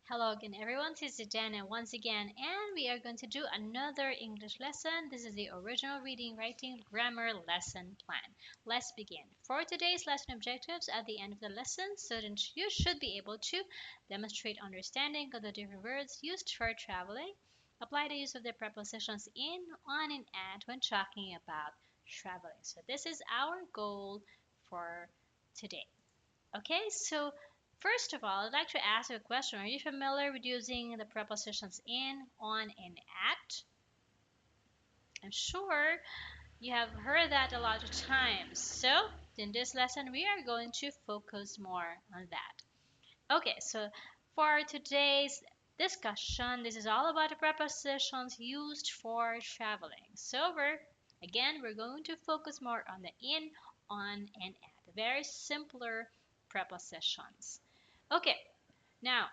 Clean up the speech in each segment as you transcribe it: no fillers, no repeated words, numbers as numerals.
Hello again, everyone. This is Dana once again, and we are going to do another English lesson. This is the original reading, writing, grammar lesson plan. Let's begin. For today's lesson objectives, at the end of the lesson, students, you should be able to demonstrate understanding of the different words used for traveling, apply the use of the prepositions in, on, and at when talking about traveling. So this is our goal for today. Okay, so first of all, I'd like to ask you a question. Are you familiar with using the prepositions in, on, and at? I'm sure you have heard that a lot of times. So, in this lesson, we are going to focus more on that. Okay, so for today's discussion, this is all about the prepositions used for traveling. So, we're going to focus more on the in, on, and at. Very simpler prepositions. Okay, now,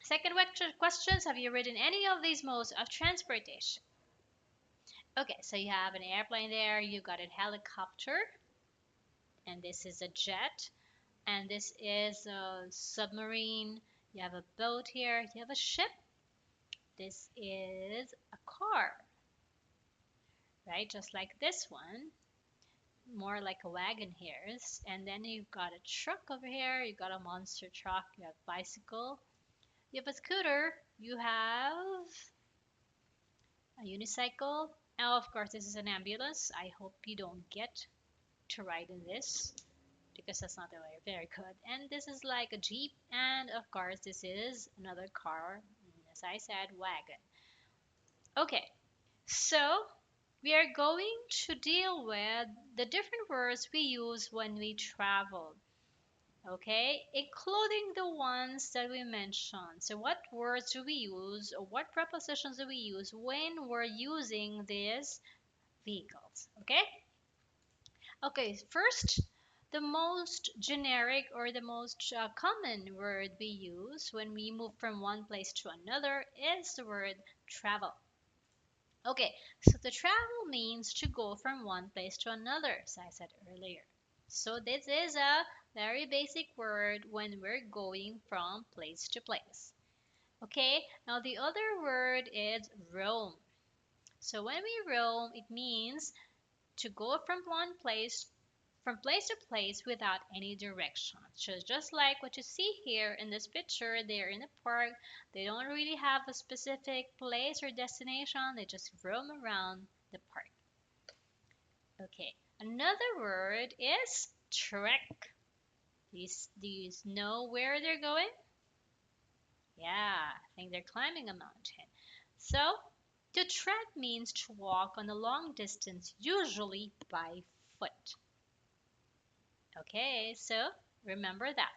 second questions. Have you ridden any of these modes of transportation? Okay, so you have an airplane there, you got a helicopter, and this is a jet, and this is a submarine. You have a boat here, you have a ship. This is a car, right? Just like this one, more like a wagon here. And then you've got a truck over here, you got a monster truck, you have bicycle, you have a scooter, you have a unicycle. Now, of course, this is an ambulance. I hope you don't get to ride in this because that's not very good. And this is like a Jeep, and of course, this is another car, as I said, wagon. Okay, so we are going to deal with the different words we use when we travel. Okay, including the ones that we mentioned. So, what words do we use, or what prepositions do we use when we're using these vehicles? Okay, first, the most generic or the most common word we use when we move from one place to another is the word travel. Okay, so the travel means to go from one place to another, as I said earlier. So this is a very basic word when we're going from place to place. Okay, now the other word is roam. So when we roam, it means to go from place to place without any direction. So just like what you see here in this picture, they're in a park. They don't really have a specific place or destination. They just roam around the park. Okay, another word is trek. Do you know where they're going? Yeah, I think they're climbing a mountain. So, to trek means to walk on a long distance, usually by foot. Okay, so remember that.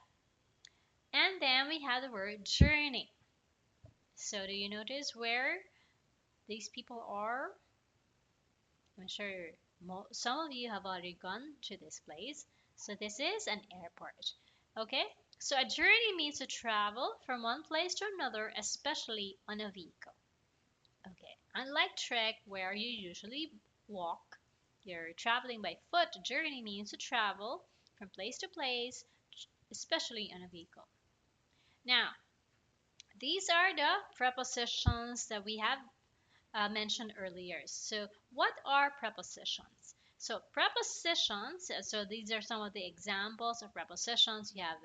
And then we have the word journey. So, do you notice where these people are? I'm sure some of you have already gone to this place. So, this is an airport. Okay, so a journey means to travel from one place to another, especially on a vehicle. Okay, unlike trek where you usually walk, you're traveling by foot. A journey means to travel from place to place, especially on a vehicle. Now, these are the prepositions that we have mentioned earlier. So, what are prepositions? So, prepositions, so these are some of the examples of prepositions. You have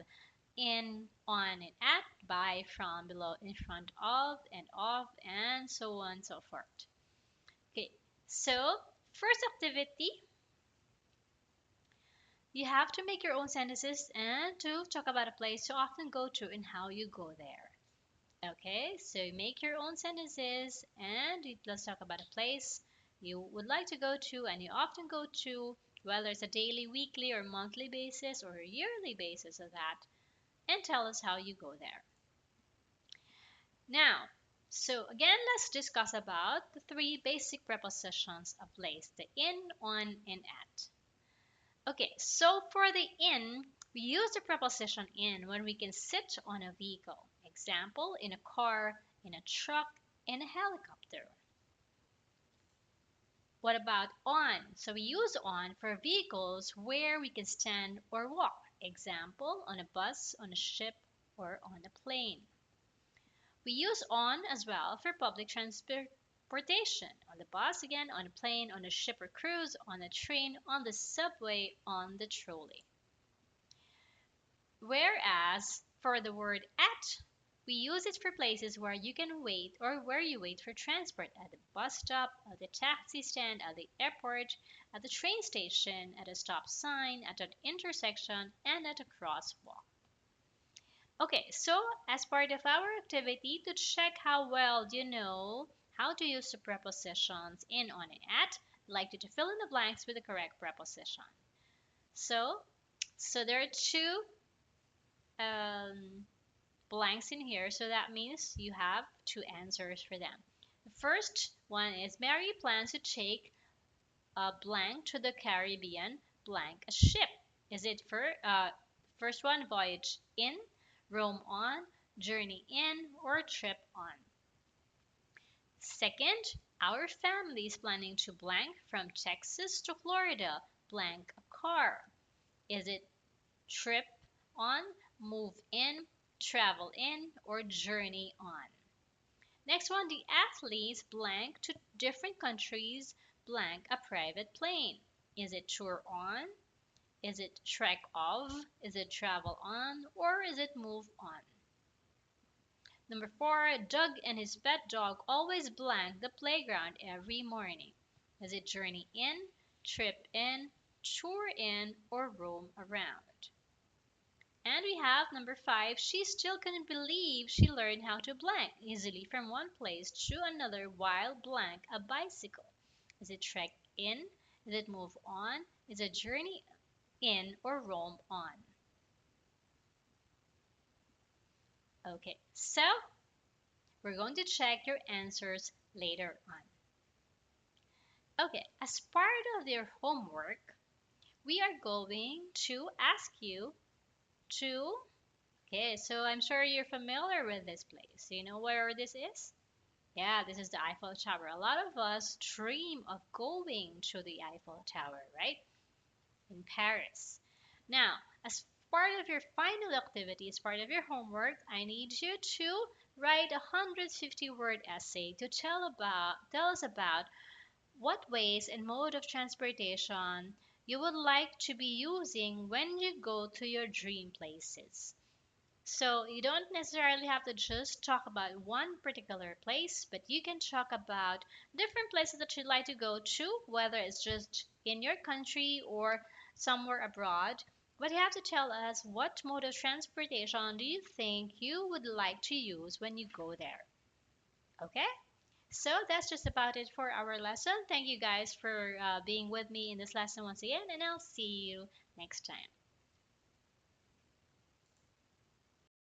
in, on, and at, by, from, below, in front of, and of, and so on and so forth. Okay, so first activity, you have to make your own sentences and to talk about a place you often go to and how you go there. Okay, so make your own sentences and let's talk about a place you would like to go to and you often go to, whether it's a daily, weekly, or monthly basis or a yearly basis of that, and tell us how you go there. Now, so again, let's discuss about the three basic prepositions of place, the in, on, and at. Okay, so for the in, we use the preposition in when we can sit on a vehicle. Example, in a car, in a truck, in a helicopter. What about on? So we use on for vehicles where we can stand or walk. Example, on a bus, on a ship, or on a plane. We use on as well for public transportation. On the bus again, on a plane, on a ship or cruise, on a train, on the subway, on the trolley. Whereas for the word at, we use it for places where you can wait or where you wait for transport at the bus stop, at the taxi stand, at the airport, at the train station, at a stop sign, at an intersection, and at a crosswalk. Okay, so as part of our activity to check how well you know how to use the prepositions in, on, and at, I'd like you to fill in the blanks with the correct preposition. So, there are two um, blanks in here, so that means you have two answers for them. The first one is Mary plans to take a blank to the Caribbean blank a ship. Is it for first one voyage in, roam on, journey in, or trip on? Second, our family is planning to blank from Texas to Florida blank a car. Is it trip on, move in, travel in, or journey on? Next one, the athletes blank to different countries blank a private plane. Is it tour on? Is it trek of? Is it travel on? Or is it move on? Number 4, Doug and his pet dog always blank the playground every morning. Is it journey in, trip in, tour in, or roam around? And we have number 5, she still couldn't believe she learned how to blank easily from one place to another while blank a bicycle. Is it trek in? Is it move on? Is it journey in or roam on? Okay, so we're going to check your answers later on. Okay, as part of your homework, we are going to ask you to. Okay, so I'm sure you're familiar with this place. Do you know where this is? Yeah, this is the Eiffel Tower. A lot of us dream of going to the Eiffel Tower, right? In Paris. Now, as part of your final activity, as part of your homework, I need you to write a 150-word essay to tell us about what ways and mode of transportation you would like to be using when you go to your dream places. So you don't necessarily have to just talk about one particular place, but you can talk about different places that you'd like to go to, whether it's just in your country or somewhere abroad. But you have to tell us what mode of transportation do you think you would like to use when you go there. Okay? So that's just about it for our lesson. Thank you guys for being with me in this lesson once again, and I'll see you next time.